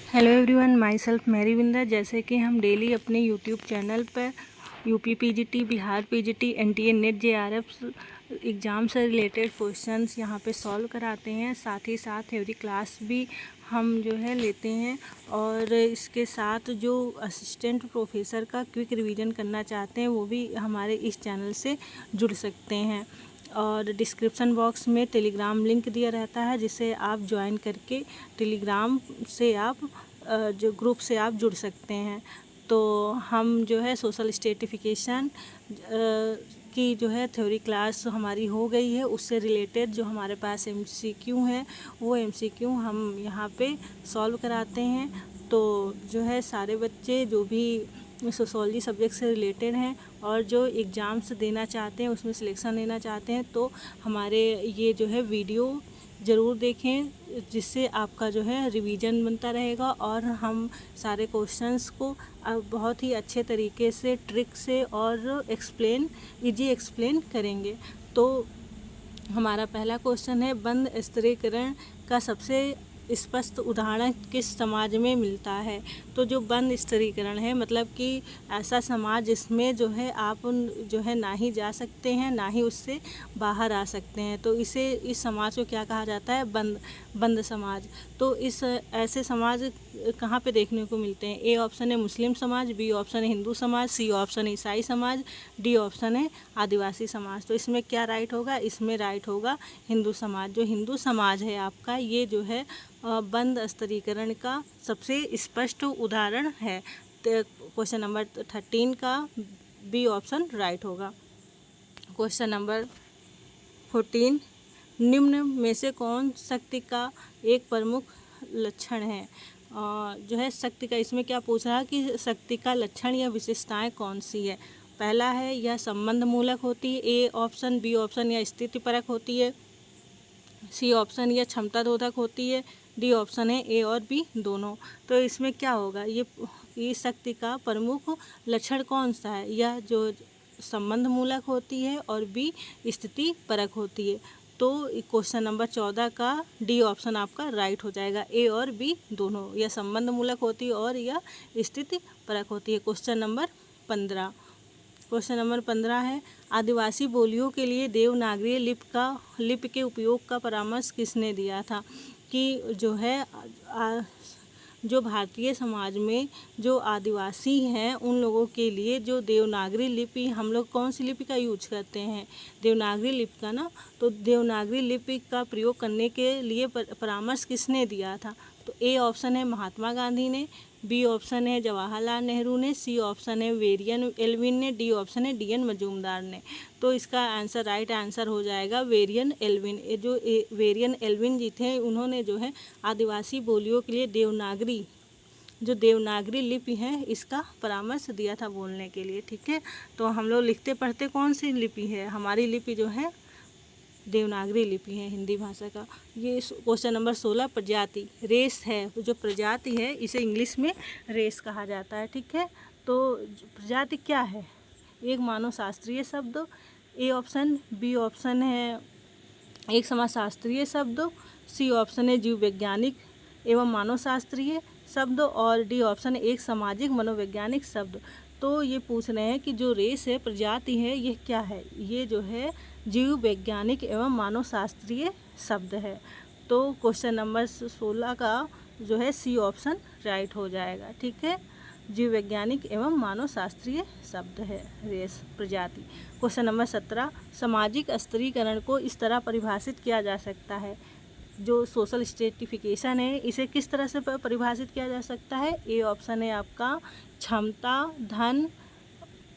Hello everyone, myself Mary Vinder. जैसे कि हम डेली अपने यूट्यूब चैनल पर UP PGT, Bihar PGT, NTA, NET, JRF exam से रिलेटेड क्वेश्चंस यहाँ पे सॉल्व कराते हैं। साथ ही साथ थ्योरी क्लास भी हम जो है लेते हैं, और इसके साथ जो असिस्टेंट प्रोफेसर का क्विक रिवीजन करना चाहते हैं वो भी हमारे इस चैनल से जुड़ सकते हैं। और डिस्क्रिप्शन बॉक्स में टेलीग्राम लिंक दिया रहता है, जिसे आप ज्वाइन करके टेलीग्राम से आप जो ग्रुप से आप जुड़ सकते हैं। तो हम जो है सोशल स्टेटिफिकेशन की जो है थ्योरी क्लास हमारी हो गई है। उससे रिलेटेड जो हमारे पास एमसीक्यू हैं वो एमसीक्यू हम यहाँ पे सॉल्व कराते हैं। तो जो है सारे बच्चे जो भी सोशोलॉजी सब्जेक्ट से रिलेटेड हैं और जो एग्ज़ाम्स देना चाहते हैं, उसमें सिलेक्शन लेना चाहते हैं, तो हमारे ये जो है वीडियो ज़रूर देखें, जिससे आपका जो है रिवीजन बनता रहेगा। और हम सारे क्वेश्चंस को बहुत ही अच्छे तरीके से ट्रिक से और इजी एक्सप्लेन करेंगे। तो हमारा पहला क्वेश्चन है, बंद स्तरीकरण का सबसे स्पष्ट उदाहरण किस समाज में मिलता है। तो जो बंद स्तरीकरण है, मतलब कि ऐसा समाज जिसमें जो है आप जो है ना ही जा सकते हैं ना ही उससे बाहर आ सकते हैं, तो इस समाज को क्या कहा जाता है? बंद समाज। तो ऐसे समाज कहाँ पे देखने को मिलते हैं? ए ऑप्शन है मुस्लिम समाज, बी ऑप्शन है हिंदू समाज, सी ऑप्शन है ईसाई समाज, डी ऑप्शन है आदिवासी समाज। तो इसमें क्या राइट होगा? इसमें राइट होगा हिंदू समाज। जो हिंदू समाज है आपका, ये जो है बंद स्तरीकरण का सबसे स्पष्ट उदाहरण है। तो क्वेश्चन नंबर 13 का बी ऑप्शन राइट होगा। क्वेश्चन नंबर 14, निम्न में से कौन शक्ति का एक प्रमुख लक्षण है? जो है शक्ति का, इसमें क्या पूछ रहा है कि शक्ति का लक्षण या विशेषताएं कौन सी है? पहला है यह संबंध मूलक होती है, ए ऑप्शन, बी ऑप्शन या स्थिति परक होती है, सी ऑप्शन या क्षमता रोधक होती है, डी ऑप्शन है ए और बी दोनों। तो इसमें क्या होगा? ये शक्ति का प्रमुख लक्षण कौन सा है? यह जो संबंध मूलक होती है और बी स्थिति परक होती है। तो क्वेश्चन नंबर 14 का डी ऑप्शन आपका राइट हो जाएगा, ए और बी दोनों, यह संबंध मूलक होती है और यह स्थिति परक होती है। क्वेश्चन नंबर 15 है, आदिवासी बोलियों के लिए देवनागरी लिपि के उपयोग का परामर्श किसने दिया था? कि जो है जो भारतीय समाज में जो आदिवासी हैं उन लोगों के लिए जो देवनागरी लिपि, हम लोग कौन सी लिपि का यूज करते हैं? देवनागरी लिपि का ना। तो देवनागरी लिपि का प्रयोग करने के लिए परामर्श किसने दिया था? तो ए ऑप्शन है महात्मा गांधी ने, बी ऑप्शन है जवाहरलाल नेहरू ने, सी ऑप्शन है वेरियन एल्विन ने, डी ऑप्शन है डी.एन. मजूमदार ने। तो इसका आंसर राइट आंसर हो जाएगा वेरियन एल्विन। वेरियन एल्विन जी थे, उन्होंने जो है आदिवासी बोलियों के लिए देवनागरी लिपि है इसका परामर्श दिया था बोलने के लिए। ठीक है, तो हम लोग लिखते पढ़ते कौन सी लिपि है? हमारी लिपि जो है देवनागरी लिपि है हिंदी भाषा का। ये क्वेश्चन नंबर 16, प्रजाति रेस है। जो प्रजाति है इसे इंग्लिश में रेस कहा जाता है। ठीक है, तो प्रजाति क्या है? एक मानव शास्त्रीय शब्द, ए ऑप्शन, बी ऑप्शन है एक समाजशास्त्रीय शब्द, सी ऑप्शन है जीव वैज्ञानिक एवं मानव शास्त्रीय शब्द, और डी ऑप्शन है एक सामाजिक मनोवैज्ञानिक शब्द। तो ये पूछ रहे हैं कि जो रेस है, प्रजाति है, ये क्या है? ये जो है जीव वैज्ञानिक एवं मानव शास्त्रीय शब्द है। तो क्वेश्चन नंबर 16 का जो है सी ऑप्शन राइट हो जाएगा। ठीक है, जीव वैज्ञानिक एवं मानव शास्त्रीय शब्द है रेस, प्रजाति। क्वेश्चन नंबर 17, सामाजिक स्तरीकरण को इस तरह परिभाषित किया जा सकता है। जो सोशल स्ट्रेटिफिकेशन है इसे किस तरह से परिभाषित किया जा सकता है? ए ऑप्शन है आपका क्षमता, धन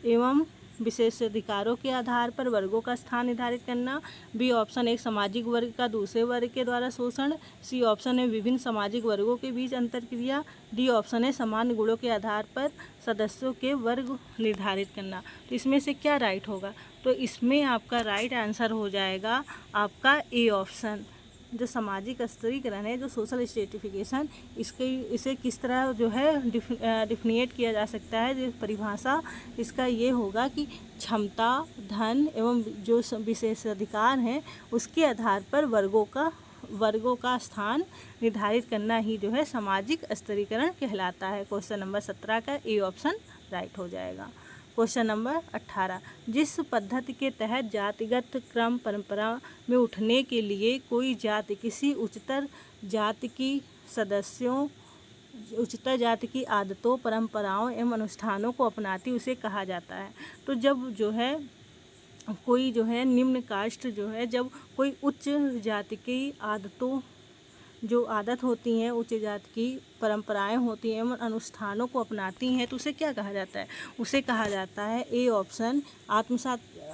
एवं विशेषाधिकारों के आधार पर वर्गों का स्थान निर्धारित करना, बी ऑप्शन एक सामाजिक वर्ग का दूसरे वर्ग के द्वारा शोषण, सी ऑप्शन है विभिन्न सामाजिक वर्गों के बीच अंतरक्रिया, डी ऑप्शन है समान गुणों के आधार पर सदस्यों के वर्ग निर्धारित करना। तो इसमें से क्या राइट होगा? तो इसमें आपका राइट आंसर हो जाएगा आपका ए ऑप्शन। जो सामाजिक स्तरीकरण है, जो सोशल स्ट्रेटिफिकेशन, इसे किस तरह जो है डिफिनिएट किया जा सकता है? जो परिभाषा इसका ये होगा कि क्षमता, धन एवं जो विशेषाधिकार हैं उसके आधार पर वर्गों का वर्गों का स्थान निर्धारित करना ही जो है सामाजिक स्तरीकरण कहलाता है। क्वेश्चन नंबर 17 का ए ऑप्शन राइट हो जाएगा। क्वेश्चन नंबर 18, जिस पद्धति के तहत जातिगत क्रम परंपरा में उठने के लिए कोई जाति किसी उच्चतर जाति की आदतों, परंपराओं एवं अनुष्ठानों को अपनाती उसे कहा जाता है। तो जब जो है कोई जो है निम्न कास्ट जो है जब कोई उच्च जाति की आदतों जो आदत होती हैं, उच्च जाति की परंपराएं होती हैं एवं अनुष्ठानों को अपनाती हैं तो उसे क्या कहा जाता है? उसे कहा जाता है ए ऑप्शन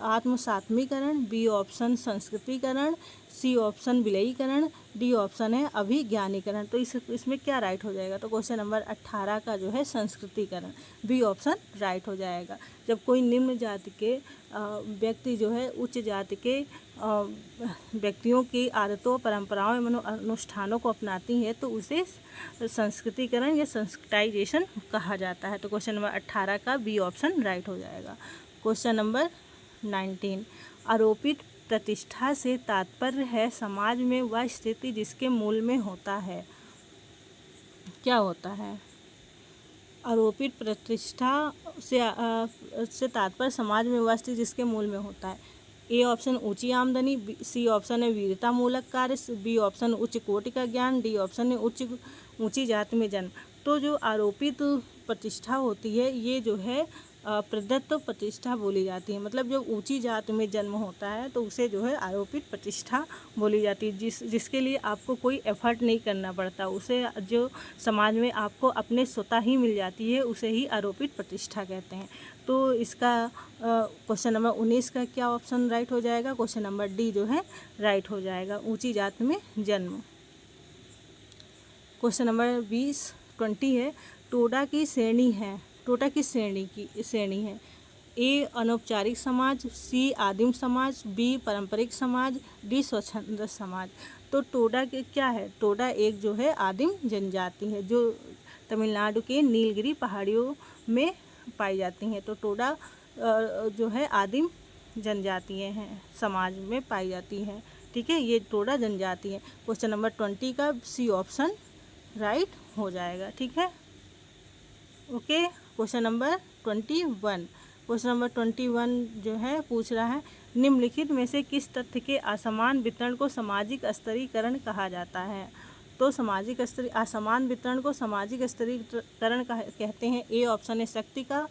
आत्मसात्मीकरण, बी ऑप्शन संस्कृतिकरण, सी ऑप्शन विलयीकरण, डी ऑप्शन है अभिज्ञानीकरण। तो इसमें क्या राइट हो जाएगा? तो क्वेश्चन नंबर 18 का जो है संस्कृतिकरण, बी ऑप्शन राइट हो जाएगा। जब कोई निम्न जाति के व्यक्ति जो है उच्च जाति के व्यक्तियों की आदतों, परंपराओं एवं अनुष्ठानों को अपनाती है तो उसे संस्कृतिकरण या संस्कृताइजेशन कहा जाता है। तो क्वेश्चन नंबर 18 का बी ऑप्शन राइट हो जाएगा। क्वेश्चन नंबर 19, आरोपित प्रतिष्ठा से तात्पर्य है समाज में वह स्थिति जिसके मूल में होता है। क्या होता है? आरोपित प्रतिष्ठा से तात्पर्य समाज में वह स्थिति जिसके मूल में होता है। ए ऑप्शन ऊंची आमदनी, सी ऑप्शन है वीरता मूलक कार्य, बी ऑप्शन उच्च कोटि का ज्ञान, डी ऑप्शन है ऊंची जाति में जन्म। तो जो आरोपित प्रतिष्ठा होती है ये जो है प्रदत्त प्रतिष्ठा बोली जाती है। मतलब जब ऊंची जाति में जन्म होता है तो उसे जो है आरोपित प्रतिष्ठा बोली जाती है, जिसके लिए आपको कोई एफर्ट नहीं करना पड़ता, उसे जो समाज में आपको अपने स्वतः ही मिल जाती है उसे ही आरोपित प्रतिष्ठा कहते हैं। तो इसका क्वेश्चन नंबर 19 का क्या ऑप्शन राइट हो जाएगा? क्वेश्चन नंबर डी जो है राइट हो जाएगा, ऊंची जाति में जन्म। क्वेश्चन नंबर 20 है, टोडा की श्रेणी है। टोडा किस श्रेणी है? ए अनौपचारिक समाज, सी आदिम समाज, बी पारंपरिक समाज, डी स्वच्छंद समाज। तो टोडा के क्या है? टोडा एक जो है आदिम जनजाति है जो तमिलनाडु के नीलगिरी पहाड़ियों में पाई जाती हैं। तो टोडा जो है आदिम जनजातियाँ हैं, समाज में पाई जाती हैं। ठीक है, ये टोडा जनजाति है। क्वेश्चन नंबर 20 का सी ऑप्शन राइट हो जाएगा। ठीक है, okay. Question number 21, question number 21 जो है पूछ रहा है, निम्नलिखित में से किस तथ्य के असमान वितरण को सामाजिक स्तरीकरण कहा जाता है? तो असमान वितरण को सामाजिक स्तरीकरण कहते हैं। ए ऑप्शन है शक्ति का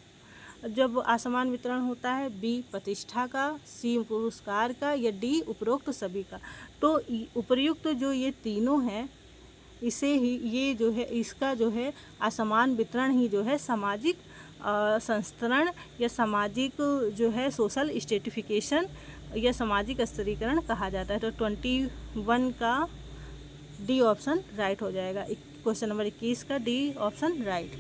जब असमान वितरण होता है, बी प्रतिष्ठा का, सी पुरस्कार का, या डी उपरोक्त सभी का। तो उपर्युक्त जो ये तीनों हैं इसे ही ये जो है इसका जो है असमान वितरण ही जो है सामाजिक संस्तरण या सामाजिक जो है सोशल स्ट्रेटिफिकेशन या सामाजिक स्तरीकरण कहा जाता है। तो 21 का डी ऑप्शन राइट हो जाएगा। क्वेश्चन नंबर 21 का D option right.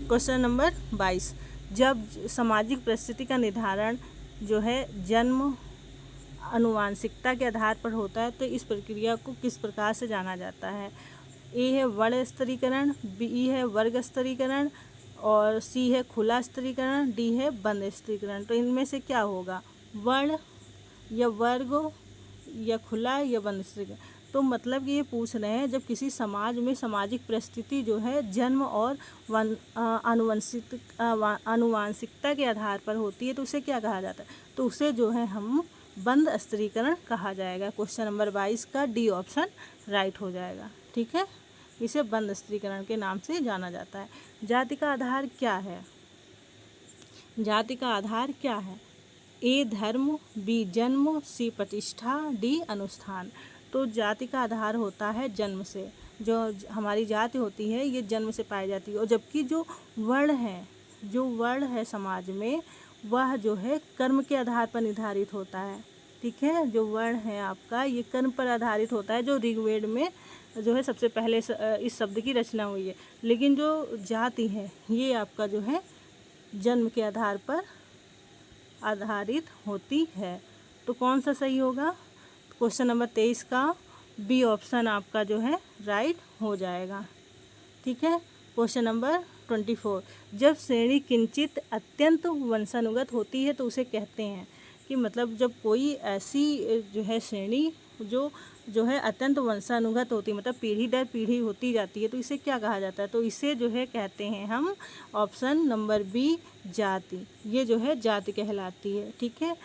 Question number 22, जब सामाजिक परिस्थिति का निर्धारण जो है जन्म आनुवांशिकता के आधार पर होता है तो इस प्रक्रिया को किस प्रकार से जाना जाता है? ए है वर्ण स्तरीकरण, बी है वर्ग स्तरीकरण, और सी है खुला स्तरीकरण, डी है बंद स्तरीकरण। तो इनमें से क्या होगा? वर्ण या वर्ग या खुला या बंद स्तरीकरण। तो मतलब ये पूछ रहे हैं जब किसी समाज में सामाजिक परिस्थिति जो है जन्म और आनुवांशिकता के आधार पर होती है तो उसे क्या कहा जाता है? तो उसे जो है हम बंद स्तरीकरण कहा जाएगा। क्वेश्चन नंबर 22 का डी ऑप्शन राइट हो जाएगा। ठीक है, इसे बंद स्तरीकरण के नाम से जाना जाता है। जाति का आधार क्या है? जाति का आधार क्या है? ए धर्म, बी जन्म, सी प्रतिष्ठा, डी अनुष्ठान। तो जाति का आधार होता है जन्म से, जो हमारी जाति होती है ये जन्म से पाई जाती है। और जबकि जो वर्ण है समाज में वह जो है कर्म के आधार पर निर्धारित होता है। ठीक है, जो वर्ण है आपका ये कर्म पर आधारित होता है, जो ऋग्वेद में जो है सबसे पहले इस शब्द की रचना हुई है। लेकिन जो जाति है ये आपका जो है जन्म के आधार पर आधारित होती है। तो कौन सा सही होगा? क्वेश्चन नंबर 23 का बी ऑप्शन आपका जो है राइट हो जाएगा। ठीक है, क्वेश्चन नंबर 24, जब श्रेणी किंचित अत्यंत वंशानुगत होती है तो उसे कहते हैं कि मतलब जब कोई ऐसी जो है श्रेणी जो जो है अत्यंत वंशानुगत होती है, मतलब पीढ़ी दर पीढ़ी होती जाती है, तो इसे क्या कहा जाता है? तो इसे जो है कहते हैं हम ऑप्शन नंबर बी जाति। ये जो है जाति कहलाती है। ठीक है,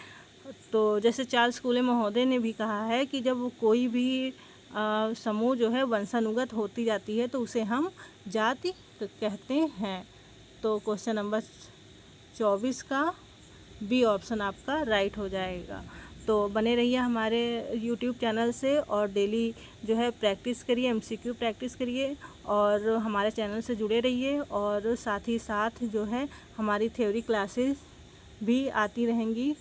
तो जैसे चार्ल्स कूले महोदय ने भी कहा है कि जब कोई भी समूह जो है वंशानुगत होती जाती है तो उसे हम जाति कहते हैं। तो क्वेश्चन नंबर 24 का बी ऑप्शन आपका राइट हो जाएगा। तो बने रहिए हमारे यूट्यूब चैनल से और डेली जो है प्रैक्टिस करिए, एमसीक्यू प्रैक्टिस करिए और हमारे चैनल से जुड़े रहिए। और साथ ही साथ जो है हमारी थ्योरी क्लासेस भी आती रहेंगी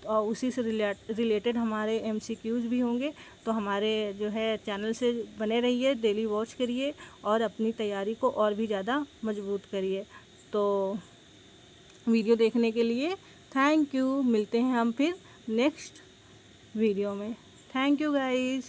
और उसी से रिलेटेड हमारे एमसीक्यूज़ भी होंगे। तो हमारे जो है चैनल से बने रहिए, डेली वॉच करिए और अपनी तैयारी को और भी ज़्यादा मजबूत करिए। तो वीडियो देखने के लिए थैंक यू। मिलते हैं हम फिर नेक्स्ट वीडियो में। Thank you guys.